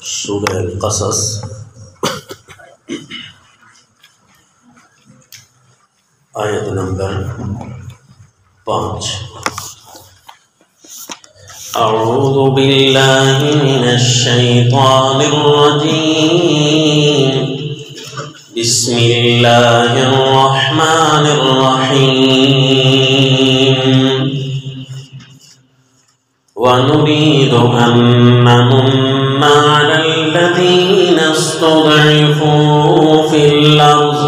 سورہ القصص آیت نمبر 5۔ اعوذ باللہ من الشیطان الرجیم، بسم اللہ الرحمن الرحیم۔ وَنُرِيدُ أَن نَّمُنَّ عَلَى الَّذِينَ اسْتُضْعِفُوا فِي الْأَرْضِ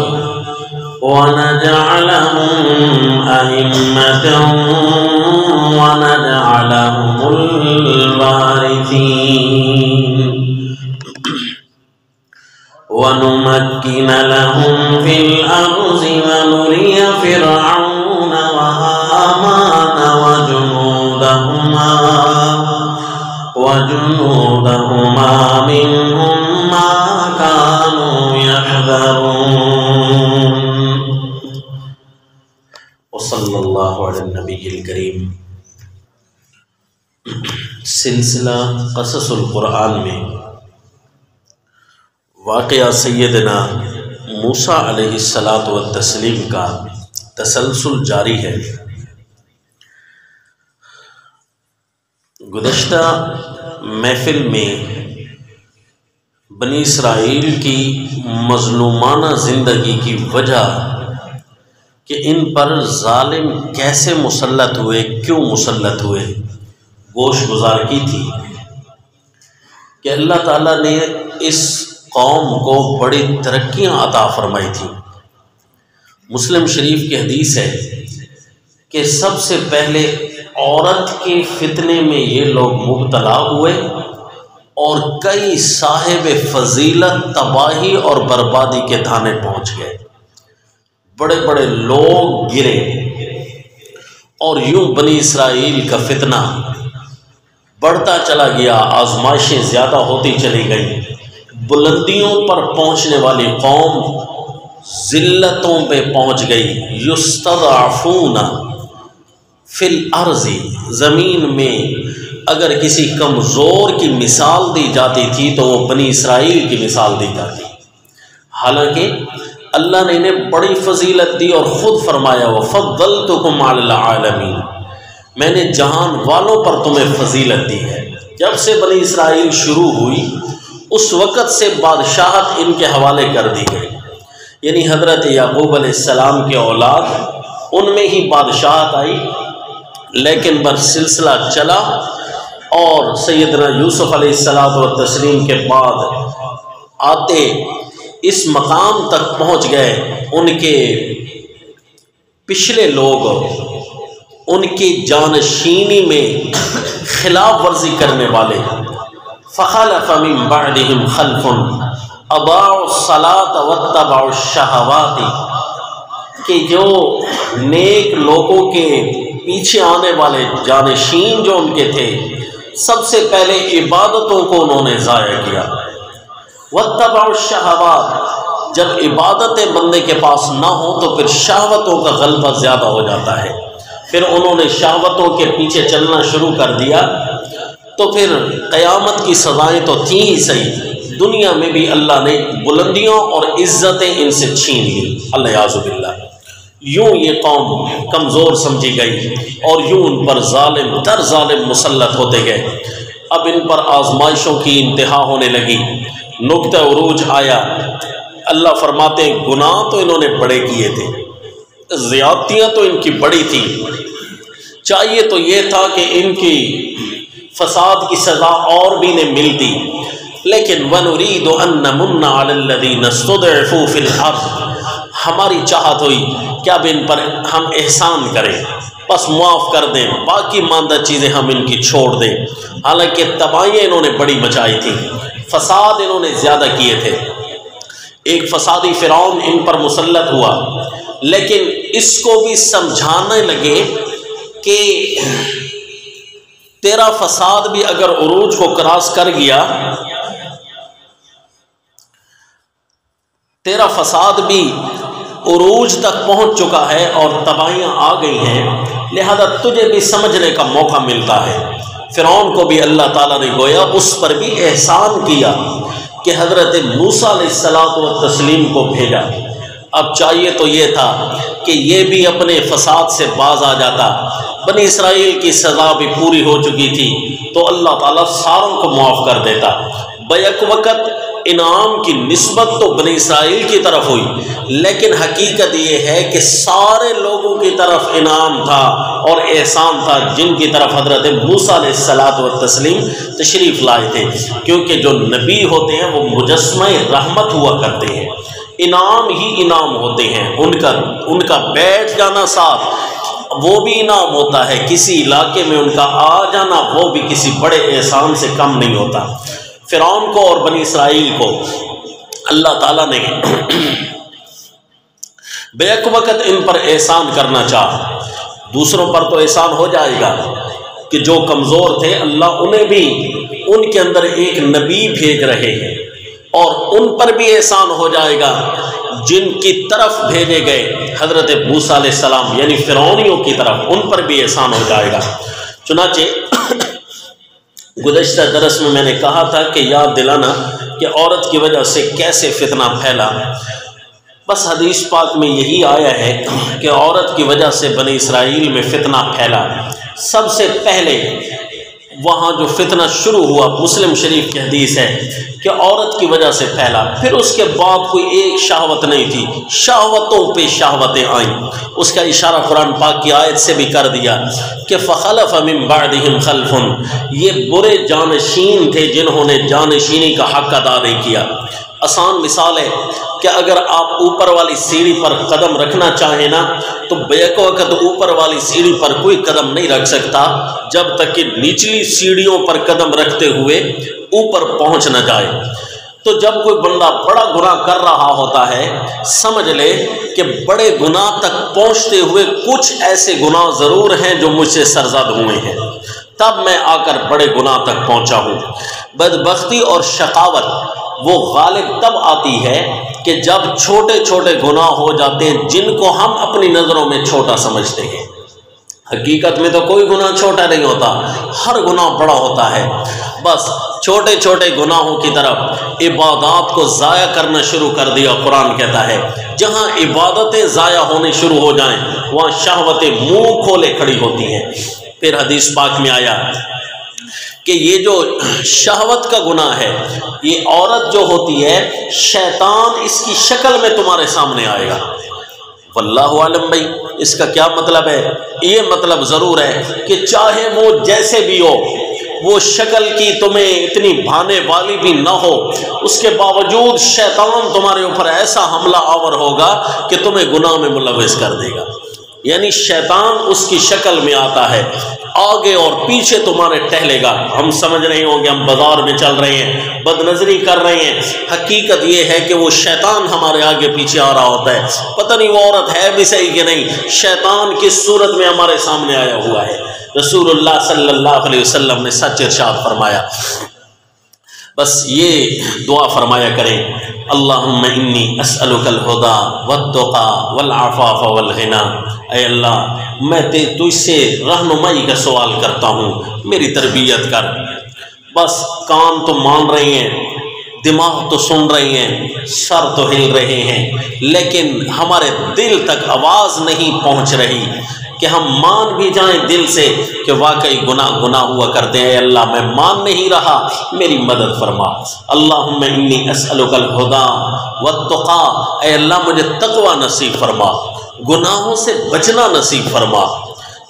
وَنَجْعَلَهُمْ أَئِمَّةً وَنَجْعَلَهُمُ الْوَارِثِينَ وَنُمَكِّنَ لَهُمْ فِي الْأَرْضِ وَنُرِيَ فِرْعَوْنَ وَهَامَانَ وجنودهما منهم ما كانوا يحذرون۔ وصلی اللہ علی النبی الکریم۔ سلسلہ قصص القرآن میں واقعہ سیدنا موسیٰ علیہ السلام کا تسلسل جاری ہے۔ گزشتہ محفل میں بنی اسرائیل کی مظلومانہ زندگی کی وجہ کہ ان پر ظالم کیسے مسلط ہوئے، کیوں مسلط ہوئے، گوش گزار کی تھی کہ اللہ تعالیٰ نے اس قوم کو بڑی ترقیاں عطا فرمائی تھی۔ مسلم شریف کی حدیث ہے کہ سب سے پہلے عورت کے فتنے میں یہ لوگ مبتلا ہوئے اور کئی صاحب فضیلت تباہی اور بربادی کے دھانے پہنچ گئے، بڑے بڑے لوگ گرے، اور یوں بنی اسرائیل کا فتنہ بڑھتا چلا گیا، آزمائشیں زیادہ ہوتی چلی گئیں، بلندیوں پر پہنچنے والی قوم ذلتوں پہ پہنچ گئی۔ یستضعفون فی الارض، زمین میں اگر کسی کمزور کی مثال دی جاتی تھی تو وہ بنی اسرائیل کی مثال دی جاتی، حالانکہ اللہ نے انہیں بڑی فضیلت دی اور خود فرمایا وَفَضَّلْتُكُمْ عَلَى الْعَالَمِينَ، میں نے جہان والوں پر تمہیں فضیلت دی ہے۔ جب سے بنی اسرائیل شروع ہوئی اس وقت سے بادشاہت ان کے حوالے کر دی گئی، یعنی حضرت یعقوب علیہ السلام کے اولاد ان میں ہی بادشاہت آئی، لیکن سلسلہ چلا اور سیدنا یوسف علیہ السلام کے بعد آتے اس مقام تک پہنچ گئے، ان کے پچھلے لوگ ان کی جانشینی میں خلاف ورزی کرنے والے، فخلف من بعدهم خلف اضاعوا الصلاة واتبعوا الشہوات، کہ جو نیک لوگوں کے پیچھے آنے والے جانشین جو ان کے تھے، سب سے پہلے عبادتوں کو انہوں نے ضائع کیا۔ واتبعوا الشہوات، جب عبادتیں بندے کے پاس نہ ہوں تو پھر شہوتوں کا غلبہ زیادہ ہو جاتا ہے، پھر انہوں نے شہوتوں کے پیچھے چلنا شروع کر دیا، تو پھر قیامت کی سزائیں تو تھیں ہی صحیح، دنیا میں بھی اللہ نے بلندیوں اور عزتیں ان سے چھین لی، اللہ یعوذ باللہ۔ یوں یہ قوم کمزور سمجھی گئی اور یوں ان پر ظالم در ظالم مسلط ہوتے گئے۔ اب ان پر آزمائشوں کی انتہا ہونے لگی، نقطہ عروج آیا۔ اللہ فرماتے ہیں گناہ تو انہوں نے بڑے کیے تھے، زیادتیاں تو ان کی بڑی تھی، چاہیے تو یہ تھا کہ ان کی فساد کی سزا اور بھی انہیں ملتی، لیکن وَنُرِيدُ أَن نَّمُنَّ عَلَى الَّذِينَ اسْتُضْعِفُوا فِي الْأَرْضِ، ہماری چاہت ہوئی کہ اب ان پر ہم احسان کریں، بس معاف کر دیں، باقی ماندہ چیزیں ہم ان کی چھوڑ دیں۔ حالانکہ تباہیاں انہوں نے بڑی مچائی تھی، فساد انہوں نے زیادہ کیے تھے، ایک فسادی فرعون ان پر مسلط ہوا، لیکن اس کو بھی سمجھانے لگے کہ تیرا فساد بھی اگر عروج کو کراس کر گیا، تیرا فساد بھی عروج تک پہنچ چکا ہے اور تباہیاں آ گئی ہیں، لہذا تجھے بھی سمجھنے کا موقع ملتا ہے۔ فرعون کو بھی اللہ تعالیٰ نے گویا اس پر بھی احسان کیا کہ حضرت موسیٰ علیہ الصلوۃ والتسلیم کو بھیجا۔ اب چاہیے تو یہ تھا کہ یہ بھی اپنے فساد سے باز آ جاتا، بنی اسرائیل کی سزا بھی پوری ہو چکی تھی تو اللہ تعالیٰ ساروں کو معاف کر دیتا۔ بیک وقت انعام کی نسبت تو بنی اسرائیل کی طرف ہوئی، لیکن حقیقت یہ ہے کہ سارے لوگوں کی طرف انعام تھا اور احسان تھا جن کی طرف حضرت موسیٰ علیہ الصلوۃ والتسلیم تشریف لائے تھے، کیونکہ جو نبی ہوتے ہیں وہ مجسمہ رحمت ہوا کرتے ہیں، انعام ہی انعام ہوتے ہیں، ان کا بیٹھ جانا ساتھ وہ بھی انعام ہوتا ہے، کسی علاقے میں ان کا آ جانا وہ بھی کسی بڑے احسان سے کم نہیں ہوتا۔ فرعون کو اور بنی اسرائیل کو اللہ تعالیٰ نے بیک وقت ان پر احسان کرنا چاہا، دوسروں پر تو احسان ہو جائے گا کہ جو کمزور تھے اللہ انہیں بھی ان کے اندر ایک نبی بھیج رہے ہیں، اور ان پر بھی احسان ہو جائے گا جن کی طرف بھیجے گئے حضرت موسیٰ علیہ السلام یعنی فرعونیوں کی طرف، ان پر بھی احسان ہو جائے گا۔ چنانچہ گزشتہ درس میں نے کہا تھا کہ یاد دلانا کہ عورت کی وجہ سے کیسے فتنہ پھیلا، بس حدیث پاک میں یہی آیا ہے کہ عورت کی وجہ سے بنی اسرائیل میں فتنہ پھیلا۔ سب سے پہلے وہاں جو فتنہ شروع ہوا، مسلم شریف کی حدیث ہے کہ عورت کی وجہ سے پھیلا، پھر اس کے بعد کوئی ایک شہوت نہیں تھی، شہوتوں پہ شہوتیں آئیں۔ اس کا اشارہ قرآن پاک کی آیت سے بھی کر دیا کہ فخلف من بعدہم خلف، یہ برے جانشین تھے جنہوں نے جانشینی کا حق ادا نہیں کیا۔ آسان مثال ہے کہ اگر آپ اوپر والی سیڑھی پر قدم رکھنا چاہیں نا تو بیک وقت اوپر والی سیڑھی پر کوئی قدم نہیں رکھ سکتا جب تک کہ نچلی سیڑھیوں پر قدم رکھتے ہوئے اوپر پہنچ نہ جائے۔ تو جب کوئی بندہ بڑا گناہ کر رہا ہوتا ہے، سمجھ لے کہ بڑے گناہ تک پہنچتے ہوئے کچھ ایسے گناہ ضرور ہیں جو مجھ سے سرزد ہوئے ہیں، تب میں آ کر بڑے گناہ تک پہنچا ہوں۔ بدبختی اور شقاوت وہ غالب تب آتی ہے کہ جب چھوٹے چھوٹے گناہ ہو جاتے ہیں جن کو ہم اپنی نظروں میں چھوٹا سمجھتے ہیں۔ حقیقت میں تو کوئی گناہ چھوٹا نہیں ہوتا، ہر گناہ بڑا ہوتا ہے، بس چھوٹے چھوٹے گناہوں کی طرف عبادات کو ضائع کرنا شروع کر دیا۔ قرآن کہتا ہے جہاں عبادتیں ضائع ہونے شروع ہو جائیں وہاں شہوتیں منہ کھولے کھڑی ہوتی ہیں۔ پھر حدیث پاک میں آیا کہ یہ جو شہوت کا گناہ ہے، یہ عورت جو ہوتی ہے شیطان اس کی شکل میں تمہارے سامنے آئے گا۔ واللہ عالم بھائی اس کا کیا مطلب ہے؟ یہ مطلب ضرور ہے کہ چاہے وہ جیسے بھی ہو، وہ شکل کی تمہیں اتنی بھانے والی بھی نہ ہو، اس کے باوجود شیطان تمہارے اوپر ایسا حملہ آور ہوگا کہ تمہیں گناہ میں ملوث کر دے گا۔ یعنی شیطان اس کی شکل میں آتا ہے، آگے اور پیچھے تمہارے ٹہلے گا۔ ہم سمجھ رہے ہوں گے ہم بازار میں چل رہے ہیں، بد نظری کر رہے ہیں، حقیقت یہ ہے کہ وہ شیطان ہمارے آگے پیچھے آ رہا ہوتا ہے، پتہ نہیں وہ عورت ہے بھی صحیح کہ نہیں، شیطان کس صورت میں ہمارے سامنے آیا ہوا ہے۔ رسول اللہ صلی اللہ علیہ وسلم نے سچ ارشاد فرمایا، بس یہ دعا فرمایا کریں، اللہم انی اسألک الہدی والتقی والعفاف والغنی، اے اللہ میں تجھ سے رہنمائی کا سوال کرتا ہوں، میری تربیت کر۔ بس کان تو مان رہے ہیں، دماغ تو سن رہے ہیں، سر تو ہل رہے ہیں، لیکن ہمارے دل تک آواز نہیں پہنچ رہی کہ ہم مان بھی جائیں دل سے کہ واقعی گناہ ہوا کرتے ہیں۔ اللہ میں مان نہیں رہا، میری مدد فرما۔ اللہم انی اسألک الہدی والتقی، اے اللہ مجھے تقوی نصیب فرما، گناہوں سے بچنا نصیب فرما،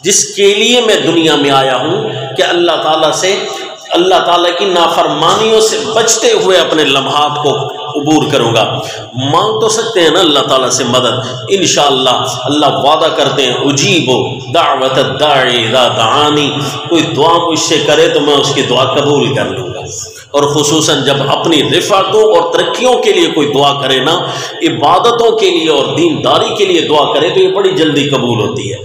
جس کے لیے میں دنیا میں آیا ہوں کہ اللہ تعالیٰ کی نافرمانیوں سے بچتے ہوئے اپنے لمحات کو عبور کروں گا۔ مانگ تو سکتے ہیں نا اللہ تعالیٰ سے مدد، انشاءاللہ اللہ وعدہ کرتے ہیں اجیب دعوت الداعی اذا دعانی، کوئی دعا مجھ سے کرے تو میں اس کی دعا قبول کر لوں گا۔ اور خصوصاً جب اپنی رفعتوں اور ترقیوں کے لیے کوئی دعا کرے نا، عبادتوں کے لیے اور دینداری کے لیے دعا کرے تو یہ بڑی جلدی قبول ہوتی ہے۔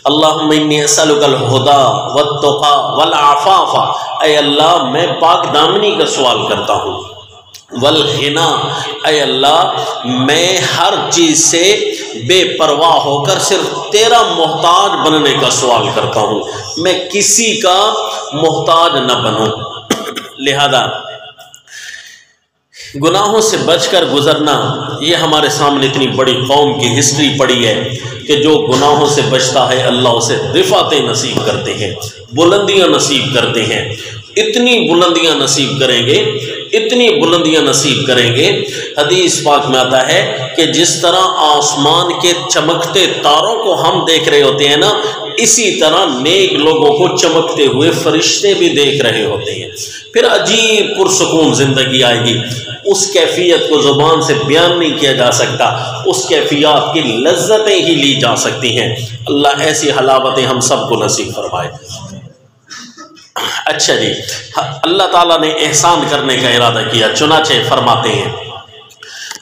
اللہم انی اسألک الہدی والتقی والعفاف، اے اللہ میں پاک دامنی کا سوال کرتا ہوں، والغنا، اے اللہ میں ہر چیز سے بے پرواہ ہو کر صرف تیرا محتاج بننے کا سوال کرتا ہوں، میں کسی کا محتاج نہ بنوں۔ لہذا گناہوں سے بچ کر گزرنا، یہ ہمارے سامنے اتنی بڑی قوم کی ہسٹری پڑی ہے کہ جو گناہوں سے بچتا ہے اللہ اسے رفعتیں نصیب کرتے ہیں، بلندیاں نصیب کرتے ہیں، اتنی بلندیاں نصیب کریں گے، اتنی بلندیاں نصیب کریں گے۔ حدیث پاک میں آتا ہے کہ جس طرح آسمان کے چمکتے تاروں کو ہم دیکھ رہے ہوتے ہیں نا، اسی طرح نیک لوگوں کو چمکتے ہوئے فرشتے بھی دیکھ رہے ہوتے ہیں۔ پھر عجیب پرسکون زندگی آئے گی، اس کیفیت کو زبان سے بیان نہیں کیا جا سکتا، اس کیفیات کی لذتیں ہی لی جا سکتی ہیں۔ اللہ ایسی حلاوتیں ہم سب کو نصیب فرمائے۔ اچھا جی، اللہ تعالیٰ نے احسان کرنے کا ارادہ کیا، چنانچہ فرماتے ہیں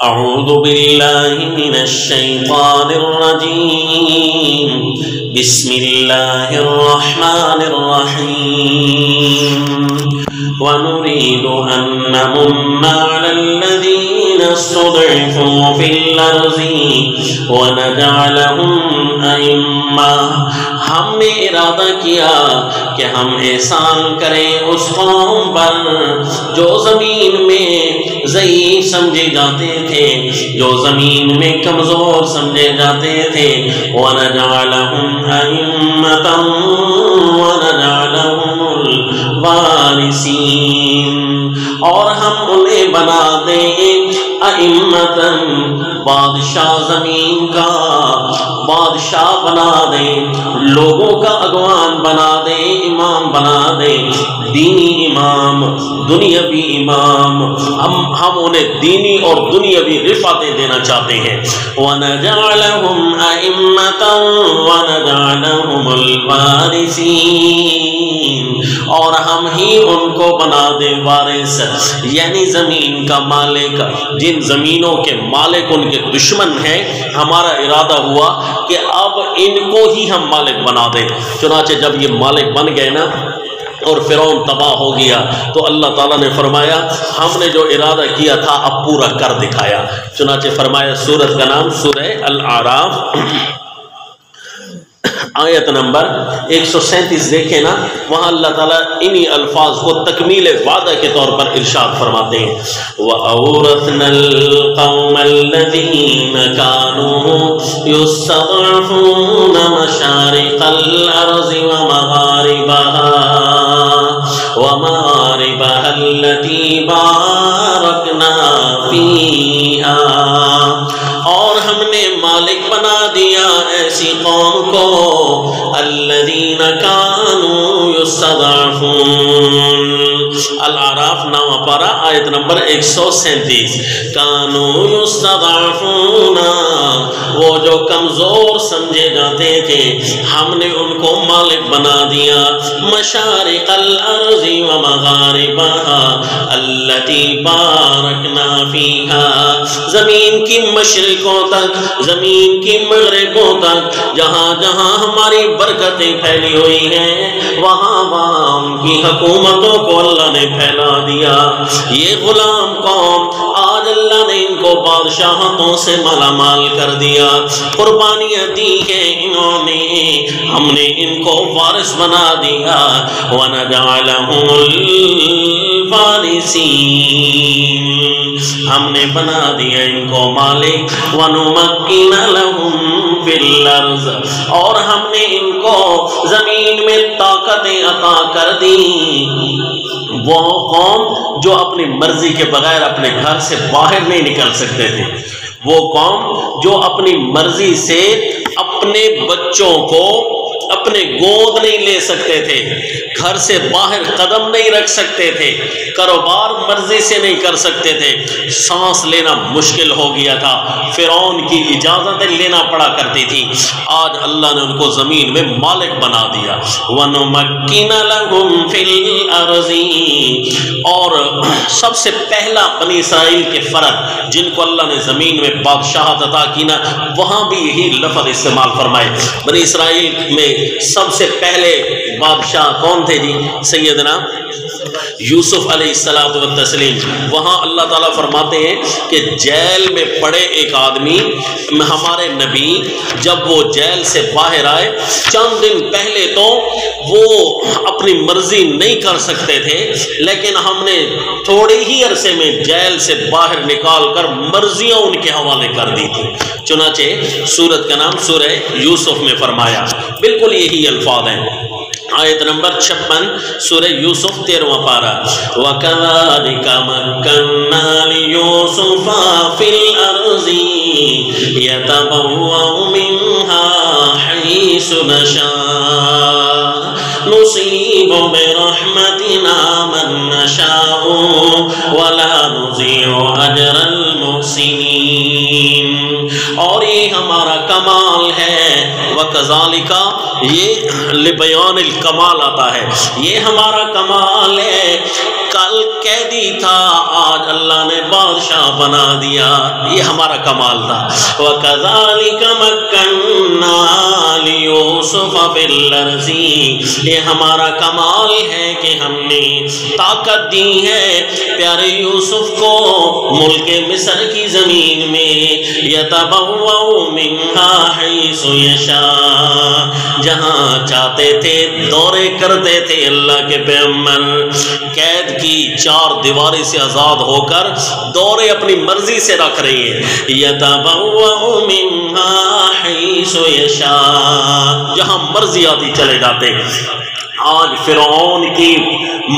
اعوذ باللہ من الشیطان الرجیم بسم اللہ الرحمن الرحیم وَنُرِيدُ أَن نَّمُنَّ عَلَى الَّذِينَ اسْتُضْعِفُوا فِي الْأَرْضِ وَنَجْعَلَهُمْ أَئِمَّةً، ہم نے ارادہ کیا کہ ہم احسان کریں اس قوم پر جو زمین میں ضعیف سمجھے جاتے تھے، جو زمین میں کمزور سمجھے جاتے تھے۔ وَنَجْعَلَهُمْ أَئِمَّةً وَنَجْعَلَهُمُ الوارثین، اور ہم انہیں بنا دیں ائمتاً، بادشاہ زمین کا بادشاہ بنا دیں، لوگوں کا اگوان بنا دیں، امام بنا دیں، دینی امام، دنیاوی امام۔ ہم انہیں دینی اور دنیاوی رفعتیں دینا چاہتے ہیں۔ وَنَجْعَلَهُمْ أَئِمَّةً وَنَجْعَلَهُمُ الْوَارِثِينَ، اور ہم ہی ان کو بنا دیں وارث، یعنی زمین کا مالک۔ جن زمینوں کے مالک ان کے دشمن ہیں، ہمارا ارادہ ہوا کہ اب ان کو ہی ہم مالک بنا دیں۔ چنانچہ جب یہ مالک بن گئے نا اور فرعون تباہ ہو گیا تو اللہ تعالیٰ نے فرمایا ہم نے جو ارادہ کیا تھا اب پورا کر دکھایا۔ چنانچہ فرمایا، سورت کا نام سورہ الاعراف، آیت نمبر 137 دیکھیں نا، وہاں اللہ تعالیٰ انہی الفاظ کو تکمیل وعدہ کے طور پر ارشاد فرماتے ہیں وَأَوْرَثْنَا الْقَوْمَ الَّذِينَ كَانُوا يُسْتَضْعَفُونَ مَشَارِقَ الْأَرْضِ وَمَغَارِبَهَا الَّتِي بَارَكْنَا فِيهَا، اور ہم نے مالک بنا دیا ایسی قوم کو الذین کانوا یستضعفون۔ الاعراف 9 پارہ آیت نمبر 137۔ کانوا یستضعفون، وہ جو کمزور سمجھے جاتے تھے ہم نے ان کو مالک بنا دیا۔ مشارق الارض ومغاربها التي باركنا فيها، زمین کی مشرقوں تک، زمین کی مغربوں تک، جہاں جہاں ہماری برکتیں پھیلی ہوئی ہیں وہاں وہاں ان کی حکومتوں کو اللہ نے پھیلا دیا۔ یہ غلام قوم آج اللہ نے ان کو بادشاہتوں سے مالا مال کر دیا، قربانیاں دی ہیں انہوں نے، ہم نے ان کو وارث بنا دیا۔ وَنَجْعَلَهُمُ الْوَارِثِينَ، ہم نے بنا دیا ان کو مالک۔ وَنُمَكِّنَ لَهُمْ فِي الْأَرْضِ، اور ہم نے ان کو زمین میں طاقتیں عطا کر دی۔ وہ قوم جو اپنی مرضی کے بغیر اپنے گھر سے باہر نہیں نکل سکتے تھے، وہ قوم جو اپنی مرضی سے اپنے بچوں کو اپنے گود نہیں لے سکتے تھے، گھر سے باہر قدم نہیں رکھ سکتے تھے، کاروبار مرضی سے نہیں کر سکتے تھے، سانس لینا مشکل ہو گیا تھا، فرعون کی اجازتیں لینا پڑا کرتی تھی، آج اللہ نے ان کو زمین میں مالک بنا دیا۔ وَنُمَكِّنَ لَهُمْ فِي الْأَرْضِ، اور سب سے پہلا بنی اسرائیل کے فرد جن کو اللہ نے زمین میں بادشاہت عطا کی نا، وہاں بھی یہی لفظ استعمال فرمائے۔ بنی اسرائیل میں سب سے پہلے بادشاہ کون تھے جی؟ سیدنا یوسف علیہ السلام و تسلیم، وہاں اللہ تعالیٰ فرماتے ہیں کہ جیل میں پڑے ایک آدمی، ہمارے نبی جب وہ جیل سے باہر آئے، چند دن پہلے تو وہ اپنی مرضی نہیں کر سکتے تھے، لیکن ہم نے تھوڑے ہی عرصے میں جیل سے باہر نکال کر مرضیاں ان کے حوالے کر دی تھی۔ چنانچہ سورت کا نام سورہ یوسف میں فرمایا، بالکل یہی الفاظ ہیں۔ آیت نمبر 56 سورہ یوسف 13واں پارہ، وَكَذَلِكَ مَكَّنَّا لِيُوسُفَ فِي الْأَرْضِ يَتَبَوَّأُ مِنْهَا حَيْثُ نَشَاءُ نُصِيبُ بِرَحْمَتِنَا مَن نَّشَاءُ وَلَا نُضِيعُ أَجْرَ الْمُحْسِنِينَ۔ اور یہ ہمارا کمال ہے، وَكَذَلِكَ یہ لبیان الکمال آتا ہے، یہ ہمارا کمال ہے، کل قیدی تھا آج اللہ نے بادشاہ بنا دیا، یہ ہمارا کمال تھا۔ وَكَذَلِكَ مَكَّنَّا لِيُوسُفَ فِي الْأَرْضِ، یہ ہمارا کمال ہے کہ ہم نے طاقت دی ہے پیارے یوسف کو ملک مصر کی زمین میں، يَتَبَوَّأُ مِنْهَا حَيْثُ يَشَاءُ، جہاں چاہتے تھے دورے کرتے تھے اللہ کے پیغمبر، قید کی چار دیواری سے آزاد ہو کر دورے اپنی مرضی سے رکھ رہی ہے۔ يَتَبَوَّأُ مِنْهَا حَيْثُ يَشَاءُ، جہاں مرضی آتی چلے جاتے۔ آج فرعون کی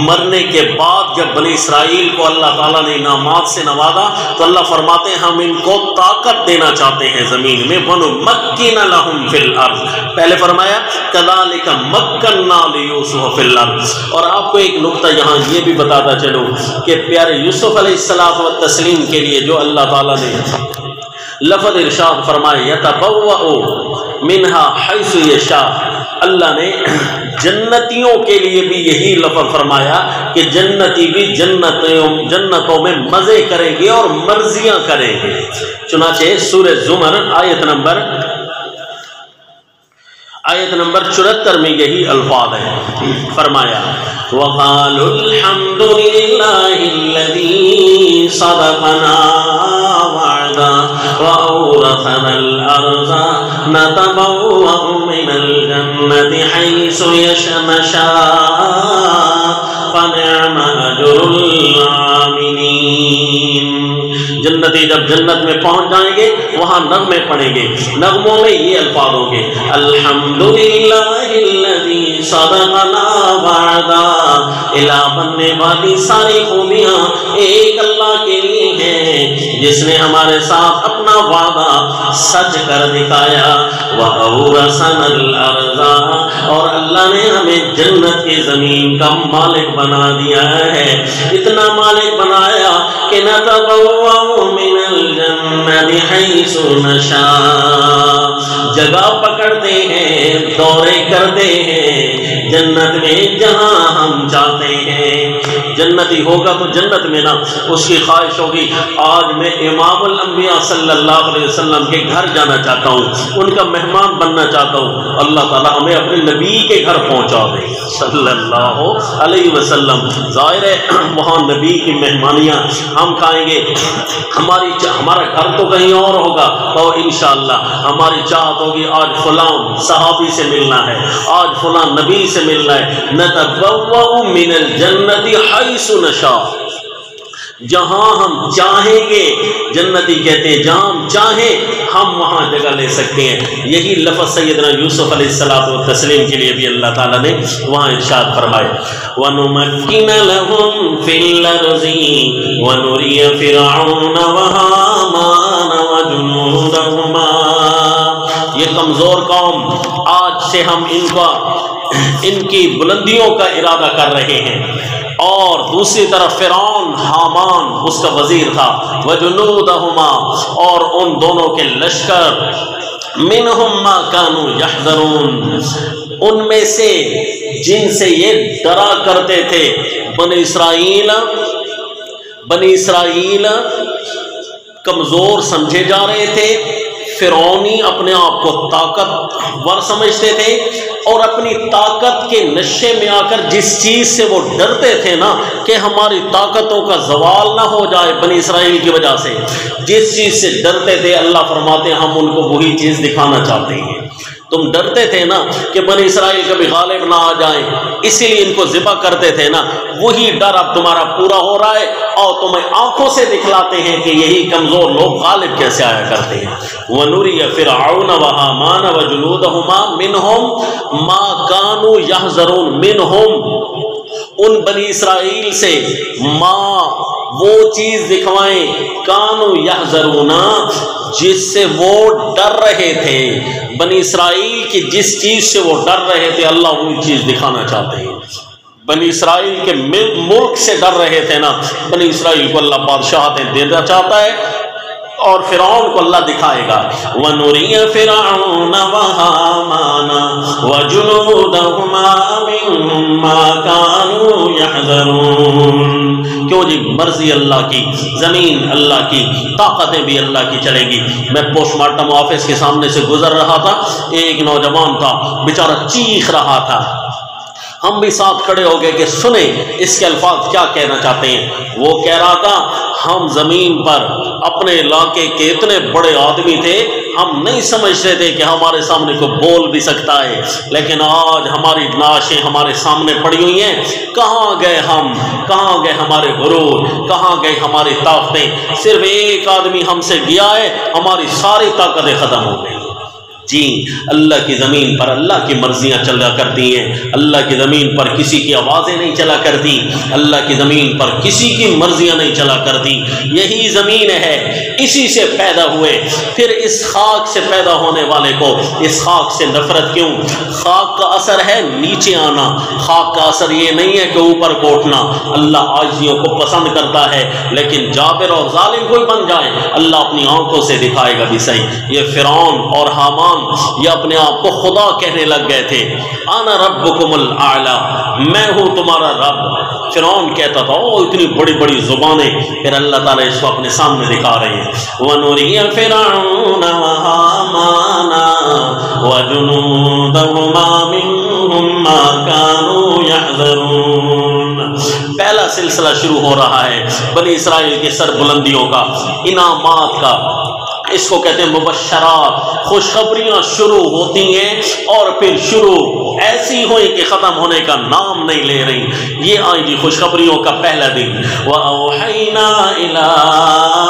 مرنے کے بعد جب بنی اسرائیل کو اللہ تعالیٰ نے انعامات سے نوازا تو اللہ فرماتے ہیں ہم ان کو طاقت دینا چاہتے ہیں زمین میں، وَنُمَكِّنَ لَهُمْ فِي الْأَرْضِ، پہلے فرمایا كَذَلِكَ مَكَّنَّا لِيُوسُفَ فِي الْأَرْضِ۔ اور آپ کو ایک نقطہ یہاں یہ بھی بتاتا چلوں کہ پیارے یوسف علیہ السلام و تسلیم کے لیے جو اللہ تعالیٰ نے لفظ ارشاد فرمائے يَتَبَوَّأُ مِنْهَا حَيْثُ يَشَاءُ، اللہ نے جنتیوں کے لیے بھی یہی لفظ فرمایا کہ جنتی بھی جنتوں میں مزے کریں گے اور مرضیاں کریں گے۔ چنانچہ سورہ زمر آیت نمبر 74 میں یہی الفاظ ہیں، فرمایا وَقَالُوا الْحَمْدُ لِلَّهِ الَّذِي صَدَقَنَا وَعْدَهُ وَأَوْرَثَنَا الْأَرْضَ نَتَبَوَّأُ مِنَ الْجَنَّةِ حَيْثُ نَشَاءُ فَنِعْمَ أَجْرُ الْعَامِلِينَ۔ جنتی جب جنت میں پہنچ جائیں گے وہاں نغمے پڑھیں گے، نغموں میں یہ الفاظ ہوں گے الحمدللہ الذی صدقنا وعدا، الہ بننے والی ساری خوبیاں ایک اللہ کے لیے ہیں جس نے ہمارے ساتھ اپنا وعدہ سچ کر دکھایا، وَأَوْرَثَنَا الْأَرْضَ، اور اللہ نے ہمیں جنت کی زمین کا مالک بنا دیا ہے، اتنا مالک بنایا کہ نَتَبَوَّأُ مِنَ الْجَنَّةِ حَيْثُ نَشَاءُ، جگہ پکڑتے ہیں، دورے کرتے ہیں جنت میں جہاں ہم چاہتے ہیں۔ جنتی ہوگا تو جنت میں نا اس کی خواہش ہوگی آج میں امام الانبیاء صلی اللہ علیہ وسلم کے گھر جانا چاہتا ہوں، ان کا مہمان بننا چاہتا ہوں، اللہ تعالیٰ ہمیں اپنے نبی کے گھر پہنچا دے صلی اللہ علیہ وسلم۔ ظاہر ہے وہاں نبی کی مہمانیاں ہم کھائیں گے، ہمارا گھر تو کہیں اور ہوگا تو انشاءاللہ ہماری چاہت ہوگی آج فلاں صحابی سے ملنا ہے، آج فلاں نبی سے ملنا ہے۔ نتبوأ من الجنت حیث نشاء، جہاں ہم چاہیں گے، جنتی کہتے ہیں جہاں ہم چاہیں ہم وہاں جگہ لے سکتے ہیں۔ یہی لفظ سیدنا یوسف علیہ الصلوۃ والتسلیم کے لیے بھی اللہ تعالیٰ نے وہاں ارشاد فرمائے وَنُمَكِّنَ لَهُمْ فِي الْأَرْضِ وَنُرِيَ فِرْعَوْنَ وَهَامَانَ وَجُنُودَهُمَا، یہ کمزور قوم آج سے ہم ان کی بلندیوں کا ارادہ کر رہے ہیں، اور دوسری طرف فرعون حامان اس کا وزیر تھا، وجنودہما، اور ان دونوں کے لشکر، منہم ما کانوا یحذرون، ان میں سے جن سے یہ ڈرا کرتے تھے۔ بنی اسرائیل کمزور سمجھے جا رہے تھے، فرعونی اپنے آپ کو طاقتور سمجھتے تھے اور اپنی طاقت کے نشے میں آ کر جس چیز سے وہ ڈرتے تھے نا کہ ہماری طاقتوں کا زوال نہ ہو جائے بنی اسرائیل کی وجہ سے، جس چیز سے ڈرتے تھے اللہ فرماتے ہیں ہم ان کو وہی چیز دکھانا چاہتے ہیں۔ تم ڈرتے تھے نا کہ بنی اسرائیل کبھی غالب نہ آ جائیں، اسی لیے ان کو ذبح کرتے تھے نا، وہی ڈر اب تمہارا پورا ہو رہا ہے اور تمہیں آنکھوں سے دکھلاتے ہیں کہ یہی کمزور لوگ غالب کیسے آیا کرتے ہیں۔ وَنُرِيَ فِرْعَوْنَ وَهَامَانَ وَجُنُودَهُمَا مِنْهُمْ مَا كَانُوا يَحْذَرُونَ مِنْهُمْ، ان بنی اسرائیل سے وہ چیز دکھوائیں کانو یحذرون جس سے وہ ڈر رہے تھے، بنی اسرائیل کی جس چیز سے وہ ڈر رہے تھے اللہ وہی چیز دکھانا چاہتے ہیں۔ بنی اسرائیل کے ملک سے ڈر رہے تھے نا، بنی اسرائیل کو اللہ بادشاہتیں دینا چاہتا ہے اور فرعون کو اللہ دکھائے گا۔ وَنُرِيَ فِرْعَوْنَ وَهَامَانَ وَجُنُودَهُمَا مِمَّا كَانُوا يَحْذَرُونَ۔ کیوں جی، مرضی اللہ کی، زمین اللہ کی، طاقتیں بھی اللہ کی چلیں گی۔ میں پوسٹ مارٹم آفس کے سامنے سے گزر رہا تھا، ایک نوجوان تھا بیچارہ چیخ رہا تھا، ہم بھی ساتھ کھڑے ہو گئے کہ سنیں اس کے الفاظ کیا کہنا چاہتے ہیں۔ وہ کہہ رہا تھا ہم زمین پر اپنے علاقے کے اتنے بڑے آدمی تھے، ہم نہیں سمجھتے تھے کہ ہمارے سامنے کوئی بول بھی سکتا ہے، لیکن آج ہماری نعشیں ہمارے سامنے پڑی ہوئی ہیں۔ کہاں گئے ہم، کہاں گئے ہمارے غرور، کہاں گئے ہماری طاقتیں؟ صرف ایک آدمی ہم سے گیا ہے، ہماری ساری طاقتیں ختم ہو گئی۔ جی، اللہ کی زمین پر اللہ کی مرضیاں چلا کرتی ہیں، اللہ کی زمین پر کسی کی آوازیں نہیں چلا کرتی، اللہ کی زمین پر کسی کی مرضیاں نہیں چلا کرتی۔ یہی زمین ہے، اسی سے پیدا ہوئے، پھر اس خاک سے پیدا ہونے والے کو اس خاک سے نفرت کیوں؟ خاک کا اثر ہے نیچے آنا، خاک کا اثر یہ نہیں ہے کہ اوپر کو اٹھنا۔ اللہ عاجزیوں کو پسند کرتا ہے، لیکن جابر اور ظالم کوئی بن جائے اللہ اپنی آنکھوں سے دکھائے گا بھی صحیح۔ یہ فرعون اور حامان یہ اپنے آپ کو خدا کہنے لگ گئے تھے، انا ربکم الاعلی، میں ہوں تمہارا رب۔ فرعون کہتا تھا او اتنی بڑی بڑی زبانیں، پھر اللہ تعالیٰ اس کو اپنے سامنے دکھا رہے ہیں۔ وَنُرِيَ فِرْعَوْنَ وَهَامَانَ وَجُنُودَهُمَا مِنْهُمْ مَا كَانُوا يَحْذَرُونَ۔ پہلا سلسلہ شروع ہو رہا ہے بنی اسرائیل کی سربلندیوں کا، انعامات کا، اس کو کہتے ہیں مبشرات، خوشخبریاں شروع ہوتی ہیں اور پھر شروع ایسی ہوئی کہ ختم ہونے کا نام نہیں لے رہی۔ یہ آئی جی خوشخبریوں کا پہلا دن۔ وَأَوْحَيْنَا إِلَىٰ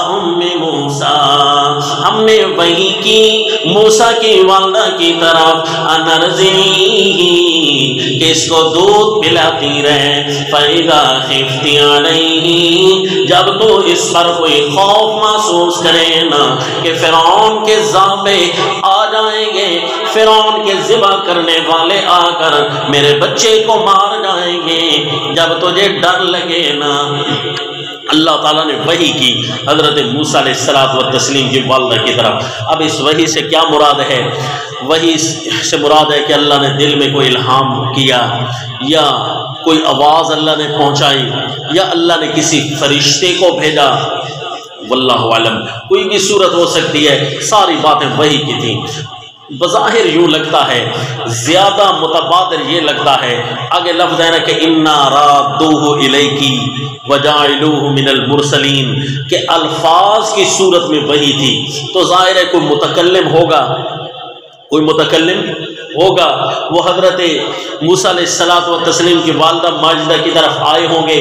أُمِّ مُوسَىٰ، ہم نے وحی کی موسیٰ کی والدہ کی طرف، أَنْ کہ اس کو دودھ پلاتی رہے، فَإِذَا خِفْتِ عَلَيْهِ، جب تو اس پر کوئی خوف محسوس کرے نا کہ فرعون کے ضابطے آ جائیں گے، فرعون کے ذبح کرنے والے آ کر میرے بچے کو مار جائیں گے، جب تجھے ڈر لگے نا۔ اللہ تعالیٰ نے وحی کی حضرت موسیٰ علیہ الصلوۃ والتسلیم کی والدہ کی طرف۔ اب اس وحی سے کیا مراد ہے؟ وحی سے مراد ہے کہ اللہ نے دل میں کوئی الہام کیا، یا کوئی آواز اللہ نے پہنچائی، یا اللہ نے کسی فرشتے کو بھیجا، واللہ عالم، کوئی بھی صورت ہو سکتی ہے، ساری باتیں وحی کی تھیں۔ بظاہر یوں لگتا ہے، زیادہ متبادر یہ لگتا ہے، آگے لفظ ہے نا کہ انا رادوہ الیکی وجاعلوہ من المرسلین، کہ الفاظ کی صورت میں وحی تھی، تو ظاہر ہے کوئی متکلم ہوگا، کوئی متکلم ہوگا۔ وہ حضرت موسیٰ علیہ الصلوۃ والتسلیم کی والدہ ماجدہ کی طرف آئے ہوں گے،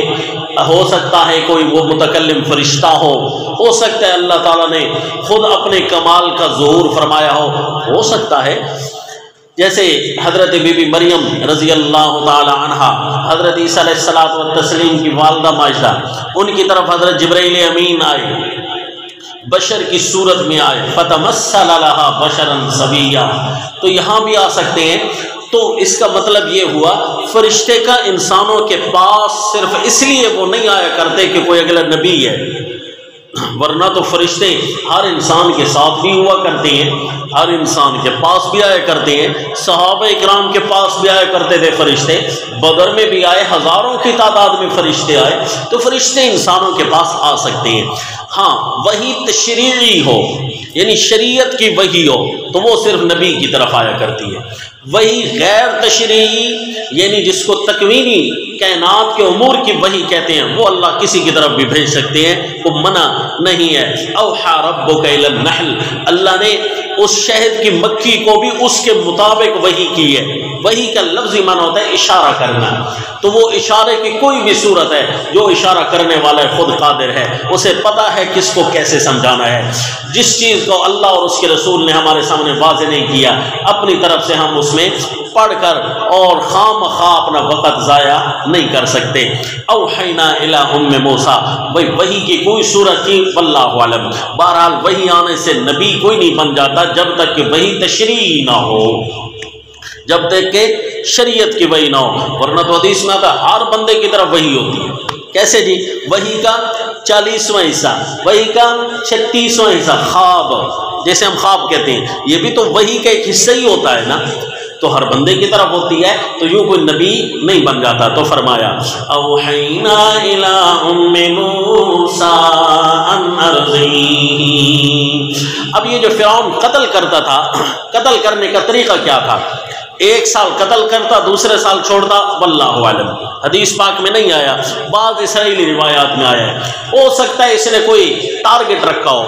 ہو سکتا ہے کوئی وہ متکلم فرشتہ ہو سکتا ہے اللہ تعالیٰ نے خود اپنے کمال کا ظہور فرمایا ہو سکتا ہے، جیسے حضرت بی بی مریم رضی اللہ تعالی عنہا، حضرت عیسیٰ علیہ الصلوۃ والتسلیم کی والدہ ماجدہ، ان کی طرف حضرت جبرائیل امین آئے، بشر کی صورت میں آئے، فتمثل لہا بشرا سویا، تو یہاں بھی آ سکتے ہیں۔ تو اس کا مطلب یہ ہوا فرشتے کا انسانوں کے پاس صرف اس لیے وہ نہیں آیا کرتے کہ کوئی اگلا نبی ہے، ورنہ تو فرشتے ہر انسان کے ساتھ بھی ہوا کرتے ہیں، ہر انسان کے پاس بھی آیا کرتے ہیں، صحابہ اکرام کے پاس بھی آیا کرتے تھے فرشتے، بدر میں بھی آئے، ہزاروں کی تعداد میں فرشتے آئے، تو فرشتے انسانوں کے پاس آ سکتے ہیں۔ ہاں وحی تشریعی ہو یعنی شریعت کی وحی ہو تو وہ صرف نبی کی طرف آیا کرتی ہے۔ وحی غیر تشریعی یعنی جس کو تکوینی کائنات کے امور کی وحی کہتے ہیں وہ اللہ کسی کی طرف بھی بھیج سکتے ہیں، وہ منع نہیں ہے۔ اوحی ربک الی النحل، اللہ نے اس شہد کی مکھی کو بھی اس کے مطابق وحی کی ہے۔ وحی کا لفظی معنی ہوتا ہے اشارہ کرنا، تو وہ اشارے کی کوئی بھی صورت ہے، جو اشارہ کرنے والا ہے خود قادر ہے، اسے پتہ ہے کس کو کیسے سمجھانا ہے۔ جس چیز کو اللہ اور اس کے رسول نے ہمارے سامنے واضح نہیں کیا، اپنی طرف سے ہم اس میں پڑھ کر اور خام خواہ اپنا وقت ضائع نہیں کر سکتے۔ اوحینا الی ام موسیٰ، وحی کی کوئی صورت تھی واللہ عالم۔ بہرحال وحی آنے سے نبی کوئی نہیں بن جاتا جب تک کہ وحی تشریعی نہ ہو، جب تک کہ شریعت کی وحی نہ ہو، ورنہ تو حدیث میں آتا ہے ہر بندے کی طرف وحی ہوتی ہے۔ کیسے جی؟ وحی کا 40واں حصہ، وحی کا 36واں حصہ خواب، جیسے ہم خواب کہتے ہیں، یہ بھی تو وحی کا ایک حصہ ہی ہوتا ہے نا، تو ہر بندے کی طرف ہوتی ہے، تو یوں کوئی نبی نہیں بن جاتا۔ تو فرمایا اوحینا الی ام موسیٰ ان ارضعیہ۔ اب یہ جو فرعون قتل کرتا تھا، قتل کرنے کا طریقہ کیا تھا؟ 1 سال قتل کرتا، دوسرے سال چھوڑتا، واللہ عالم، حدیث پاک میں نہیں آیا، بعض اسرائیلی روایات میں آیا ہے۔ ہو سکتا ہے اس نے کوئی ٹارگٹ رکھا ہو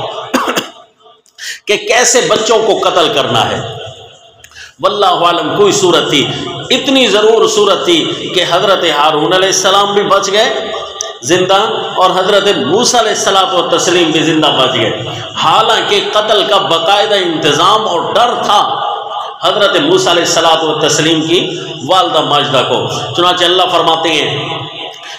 کہ کیسے بچوں کو قتل کرنا ہے، واللہ عالم کوئی صورت تھی۔ اتنی ضرور صورت تھی کہ حضرت ہارون علیہ السلام بھی بچ گئے زندہ، اور حضرت موسیٰ علیہ السلام و تسلیم بھی زندہ بچ گئے، حالانکہ قتل کا باقاعدہ انتظام اور ڈر تھا حضرت موسیٰ علیہ السلام و تسلیم کی والدہ ماجدہ کو۔ چنانچہ اللہ فرماتے ہیں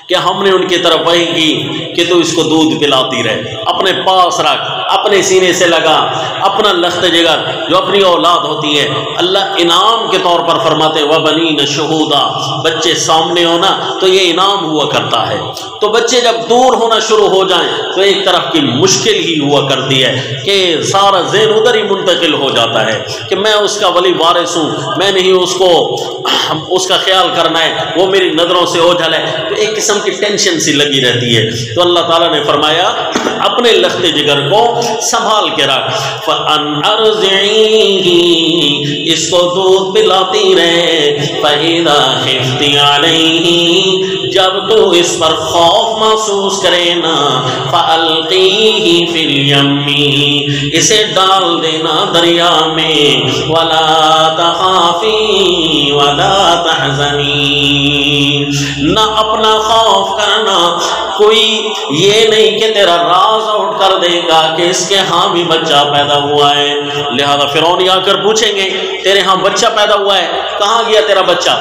کہ ہم نے ان کی طرف وحی کی کہ تو اس کو دودھ پلاتی رہے، اپنے پاس رکھ، اپنے سینے سے لگا، اپنا لخت جگر جو اپنی اولاد ہوتی ہے اللہ انعام کے طور پر فرماتے ہیں وَبَنِينَ شُهُودًا، بچے سامنے ہونا تو یہ انعام ہوا کرتا ہے۔ تو بچے جب دور ہونا شروع ہو جائیں تو ایک طرف کی مشکل ہی ہوا کرتی ہے کہ سارا ذہن ادھر ہی منتقل ہو جاتا ہے کہ میں اس کا ولی وارث ہوں، میں نہیں اس کا خیال کرنا ہے، وہ میری نظروں سے اوجھل ہے، تو ایک قسم کی ٹینشن سی لگی رہتی ہے۔ تو اللہ تعالیٰ نے فرمایا اپنے لخت جگر کو سنبھال کے رکھ، فَأَنْ أَرْضِعِيهِ، اس کو دودھ پلاتی رہے، فَإِذَا خِفْتِ عَلَيْهِ، جب تو اس پر خوف محسوس کرے نا، فَأَلْقِيهِ فِي الْيَمِّ، اسے ڈال دینا دریا میں، وَلَا تَخَافِي وَلَا تَحْزَنِي، نہ اپنا خوف کرنا، کوئی یہ نہیں کہ تیرا راز آؤٹ کر دے گا کہ اس کے ہاں بھی بچہ پیدا ہوا ہے۔ لہذا فرعون آ کر پوچھیں گے تیرے ہاں بچہ پیدا ہوا ہے، کہاں گیا تیرا بچہ؟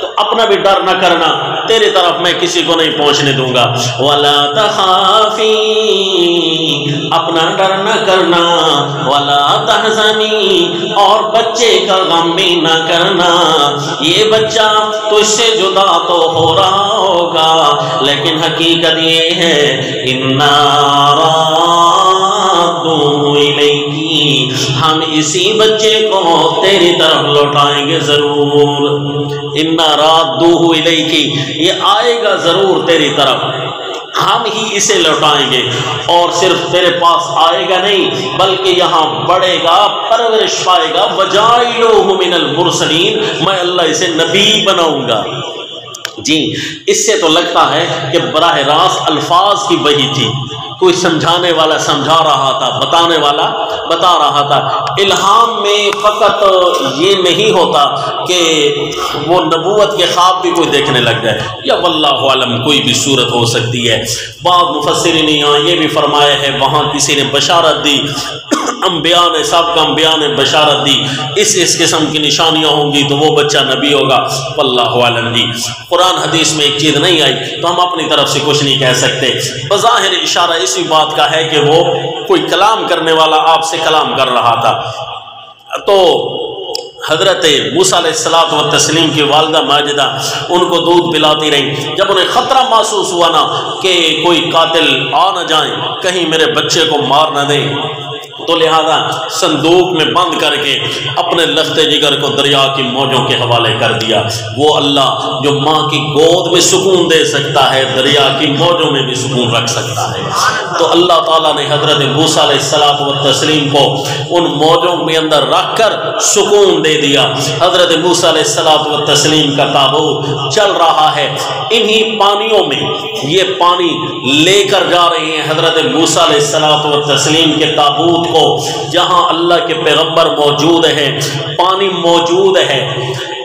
تو اپنا بھی ڈر نہ کرنا، تیرے طرف میں کسی کو نہیں پہنچنے دوں گا۔ وَلَا تَخَافِي، اپنا ڈر نہ کرنا، وَلَا تَحْزَنِي، اور بچے کا غم بھی نہ کرنا۔ یہ بچہ تو اس سے جدا تو ہو رہا ہوگا، لیکن حقیقت یہ ہے اِنَّا رَادُّوهُ إِلَيْكِ، ہم اسی بچے کو تیری طرف لوٹائیں گے ضرور۔ اِنَّا رَادُّوهُ إِلَيْكِ، یہ آئے گا ضرور تیری طرف، ہم ہی اسے لوٹائیں گے، اور صرف تیرے پاس آئے گا نہیں بلکہ یہاں بڑھے گا، پرورش پائے گا، وَجَائِلُوهُ مِنَ الْمُرْسَلِينَ، میں اللہ اسے نبی بناؤں گا۔ جی اس سے تو لگتا ہے کہ براہ راست الفاظ کی وحی تھی، کوئی سمجھانے والا سمجھا رہا تھا، بتانے والا بتا رہا تھا۔ الہام میں فقط یہ نہیں ہوتا کہ وہ نبوت کے خواب بھی کوئی دیکھنے لگ جائے، یا واللہ عالم کوئی بھی صورت ہو سکتی ہے۔ بعض مفسرین یہاں یہ بھی فرمایا ہے وہاں کسی نے بشارت دی، انبیاء نے، سابقہ انبیاء نے بشارت دی اس قسم کی نشانیاں ہوں گی تو وہ بچہ نبی ہوگا، واللہ عالم۔ جی قرآن حدیث میں ایک چیز نہیں آئی تو ہم اپنی طرف سے کچھ نہیں کہہ سکتے، بظاہر اشارہ اسی بات کا ہے کہ وہ کوئی کلام کرنے والا آپ سے کلام کر رہا تھا۔ تو حضرت موسیٰ علیہ الصلوۃ والتسلیم کی والدہ ماجدہ ان کو دودھ پلاتی رہی. جب انہیں خطرہ محسوس ہوا نا کہ کوئی قاتل آ نہ جائیں، کہیں میرے بچے کو مار نہ دیں، تو لہذا صندوق میں بند کر کے اپنے لختے جگر کو دریا کی موجوں کے حوالے کر دیا. وہ اللہ جو ماں کی گود میں سکون دے سکتا ہے، دریا کی موجوں میں بھی سکون رکھ سکتا ہے. تو اللہ تعالیٰ نے حضرت موسیٰ علیہ الصلوۃ والتسلیم کو ان موجوں کے اندر رکھ کر سکون دے دیا. حضرت موسیٰ علیہ الصلوۃ والتسلیم کا تابوت چل رہا ہے، انہی پانیوں میں یہ پانی لے کر جا رہے ہیں حضرت موسیٰ علیہ الصلوۃ والتسلیم کے تابوت کو، جہاں اللہ کے پیغمبر موجود ہیں. پانی موجود ہے،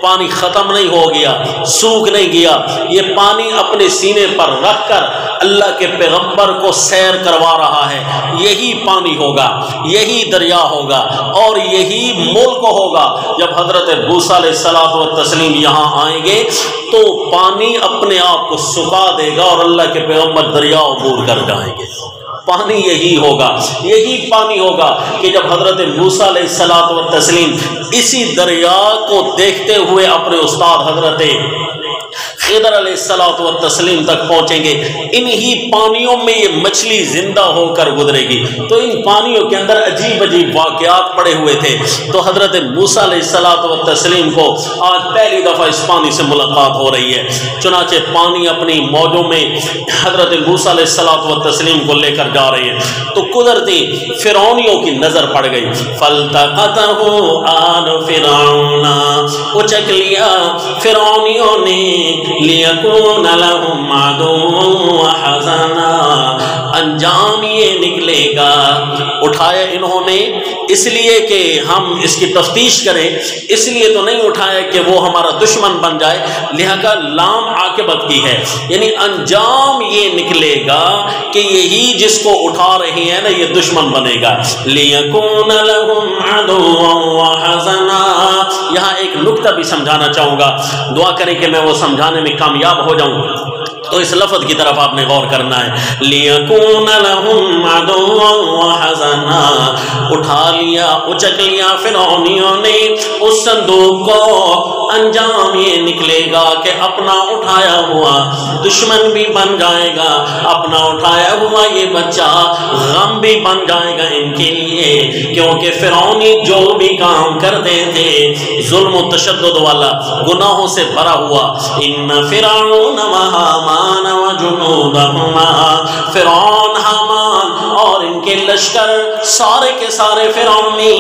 پانی ختم نہیں ہو گیا، سوکھ نہیں گیا. یہ پانی اپنے سینے پر رکھ کر اللہ کے پیغمبر کو سیر کروا رہا ہے. یہی پانی ہوگا، یہی دریا ہوگا، اور یہی ملک ہوگا. جب حضرت موسیٰ علیہ الصلوۃ والتسلیم یہاں آئیں گے تو پانی اپنے آپ کو سکھا دے گا اور اللہ کے پیغمبر دریا عبور کر جائیں گے. پانی یہی ہوگا، یہی پانی ہوگا کہ جب حضرت موسیٰ علیہ الصلوۃ والتسلیم اسی دریا کو دیکھتے ہوئے اپنے استاد حضرت خضر علیہ الصلوۃ والتسلیم تک پہنچیں گے، انہی پانیوں میں یہ مچھلی زندہ ہو کر گزرے گی. تو ان پانیوں کے اندر عجیب عجیب واقعات پڑے ہوئے تھے. تو حضرت موسیٰ علیہ الصلوۃ والتسلیم کو آج پہلی دفعہ اس پانی سے ملاقات ہو رہی ہے. چنانچہ پانی اپنی موجوں میں حضرت موسیٰ علیہ الصلوۃ والتسلیم کو لے کر جا رہے ہیں. تو قدرتی فرعونیوں کی نظر پڑ گئی. فَالْتَقَطَهُ آلُ فِرْعَوْنَ، اچک لیا فرعونیوں نے، لِيَكُونَ لَهُمْ عَدُوًّا وَحَزَنًا، انجام یہ نکلے گا. اٹھایا انہوں نے اس لیے کہ ہم اس کی تفتیش کریں، اس لیے تو نہیں اٹھایا کہ وہ ہمارا دشمن بن جائے. لہذا لام عاقبت کی ہے، یعنی انجام یہ نکلے گا کہ یہی جس کو اٹھا رہے ہیں نا یہ دشمن بنے گا. لِيَكُونَ لَهُمْ عَدُوًّا وَحَزَنًا. یہاں ایک نکتہ بھی سمجھانا چاہوں گا، دعا کریں کہ میں وہ سمجھانے میں کامیاب ہو جاؤں. تو اس لفظ کی طرف آپ نے غور کرنا ہے. لِيَكُونَ لَهُمْ عَدُوًّا وَحَزَنًا، اٹھا لیا اچک لیا فرعونیوں نے اس صندوق کو. انجام یہ نکلے گا کہ اپنا اٹھایا ہوا دشمن بھی بن جائے گا، اپنا اٹھایا ہوا یہ بچہ غم بھی بن جائے گا ان کے لیے. کیونکہ فرعونی جو بھی کام کرتے تھے ظلم و تشدد والا، گناہوں سے بھرا ہوا. ان فرعون وہامان وجنودہما، فرعون حامان اور ان کے لشکر سارے کے سارے فرعونی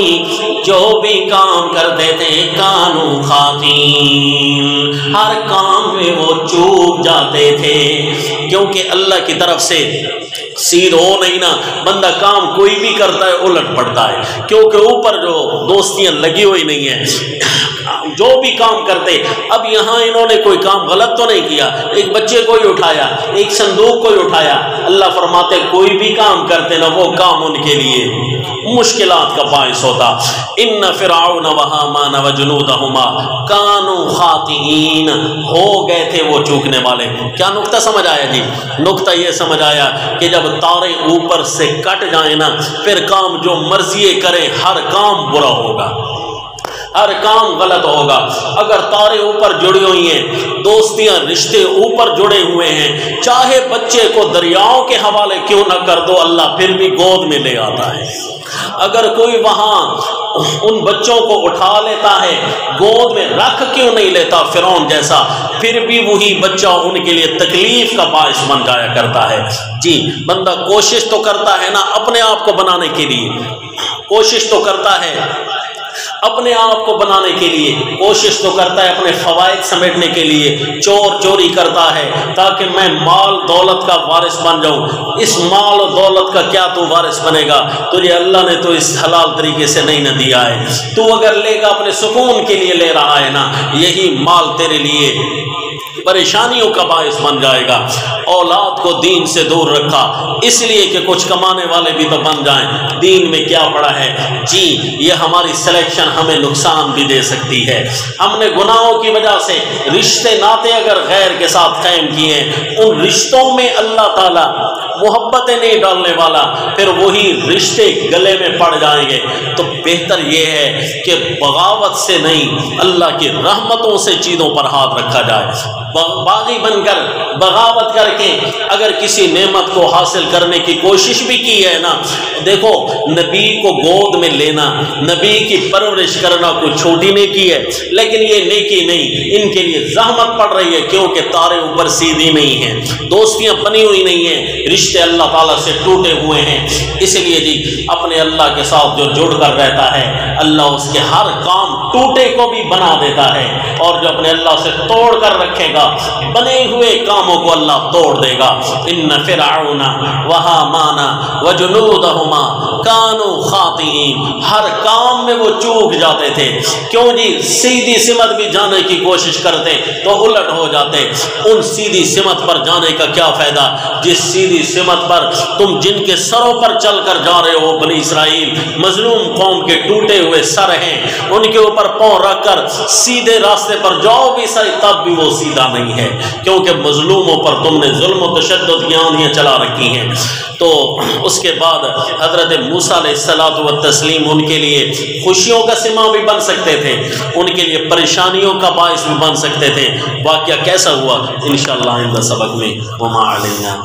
جو بھی کام کرتے تھے کانوا خاطئین، ہر کام میں وہ چوک جاتے تھے. کیونکہ اللہ کی طرف سے سید ہو نہیں نا، بندہ کام کوئی بھی کرتا ہے الٹ پڑتا ہے، کیونکہ اوپر جو دوستیاں لگی ہوئی نہیں ہیں. جو بھی کام کرتے، اب یہاں انہوں نے کوئی کام غلط تو نہیں کیا، ایک بچے کو ہی اٹھایا، ایک صندوق کو ہی اٹھایا. اللہ فرماتے کوئی بھی کام کرتے نا وہ کام ان کے لیے مشکلات کا باعث ہوتا. ان فرعون وہامان وجنودہما کانوا خاطئین، ہو گئے تھے وہ چوکنے والے. کیا نقطہ سمجھ آیا جی؟ نقطہ یہ سمجھ آیا کہ جب تارے اوپر سے کٹ جائیں نا پھر کام جو مرضی کریں ہر کام برا ہوگا، ہر کام غلط ہوگا. اگر تارے اوپر جڑی ہوئی ہیں، دوستیاں رشتے اوپر جڑے ہوئے ہیں، چاہے بچے کو دریاؤں کے حوالے کیوں نہ کر دو اللہ پھر بھی گود میں لے آتا ہے. اگر کوئی وہاں ان بچوں کو اٹھا لیتا ہے گود میں رکھ کیوں نہیں لیتا فرعون جیسا، پھر بھی وہی بچہ ان کے لیے تکلیف کا باعث بن جایا کرتا ہے. جی بندہ کوشش تو کرتا ہے نا اپنے آپ کو بنانے کے لیے، کوشش تو کرتا ہے اپنے آپ کو بنانے کے لیے، کوشش تو کرتا ہے اپنے فوائد سمیٹنے کے لیے، چوری کرتا ہے تاکہ میں مال دولت کا وارث بن جاؤں. اس مال و دولت کا کیا تو وارث بنے گا؟ تجھے اللہ نے تو اس حلال طریقے سے نہیں نہ دیا ہے. تو اگر لے گا اپنے سکون کے لیے لے رہا ہے نا، یہی مال تیرے لیے پریشانیوں کا باعث بن جائے گا. اولاد کو دین سے دور رکھا اس لیے کہ کچھ کمانے والے بھی تو بن جائیں. دین میں کیا پڑا ہے جی؟ یہ ہماری سلیکشن ہمیں نقصان بھی دے سکتی ہے. ہم نے گناہوں کی وجہ سے رشتے ناتے اگر غیر کے ساتھ قائم کیے ہیں، ان رشتوں میں اللہ تعالیٰ محبتیں نہیں ڈالنے والا، پھر وہی رشتے گلے میں پڑ جائیں گے. تو بہتر یہ ہے کہ بغاوت سے نہیں اللہ کی رحمتوں سے چیزوں پر ہاتھ رکھا جائے۔ باغی بن کر بغاوت کر کے اگر کسی نعمت کو حاصل کرنے کی کوشش بھی کی ہے نا، دیکھو نبی کو گود میں لینا، نبی کی پرورش کرنا کوئی چھوٹی نیکی ہے، لیکن یہ نیکی نہیں، ان کے لیے زحمت پڑ رہی ہے کیونکہ تارے اوپر سیدھی نہیں ہیں، دوستیاں بنی ہوئی نہیں ہیں، رشتے اللہ تعالیٰ سے ٹوٹے ہوئے ہیں۔ اس لیے جی اپنے اللہ کے ساتھ جو جڑ کر رہتا ہے اللہ اس کے ہر کام ٹوٹے کو بھی بنا دیتا ہے، اور جو اپنے اللہ سے توڑ کر رکھے گا بنے ہوئے کاموں کو اللہ توڑ دے گا۔ ان فرعون وہامان وجنودہما کانوا خاطئین، ہر کام میں وہ چوک جاتے تھے، کیوں جی سیدھی سمت بھی جانے کی کوشش کرتے تو الٹ ہو جاتے۔ ان سیدھی سمت پر جانے کا کیا فائدہ جس سیدھی سمت پر تم جن کے سروں پر چل کر جا رہے ہو، بنی اسرائیل مظلوم قوم کے ٹوٹے ہوئے سر ہیں، ان کے اوپر پاؤں رکھ کر سیدھے راستے پر جاؤ بھی صحیح تب بھی وہ سیدھا نہیں ہے، کیونکہ مظلوموں پر تم نے ظلم و تشدد کی آندیاں چلا رکھی ہیں۔ تو اس کے بعد حضرت موسیٰ علیہ الصلوۃ والتسلیم ان کے لیے خوشیوں کا سما بھی بن سکتے تھے، ان کے لیے پریشانیوں کا باعث بھی بن سکتے تھے۔ واقعہ کیسا ہوا انشاءاللہ آئندہ سبق میں۔ وما علینا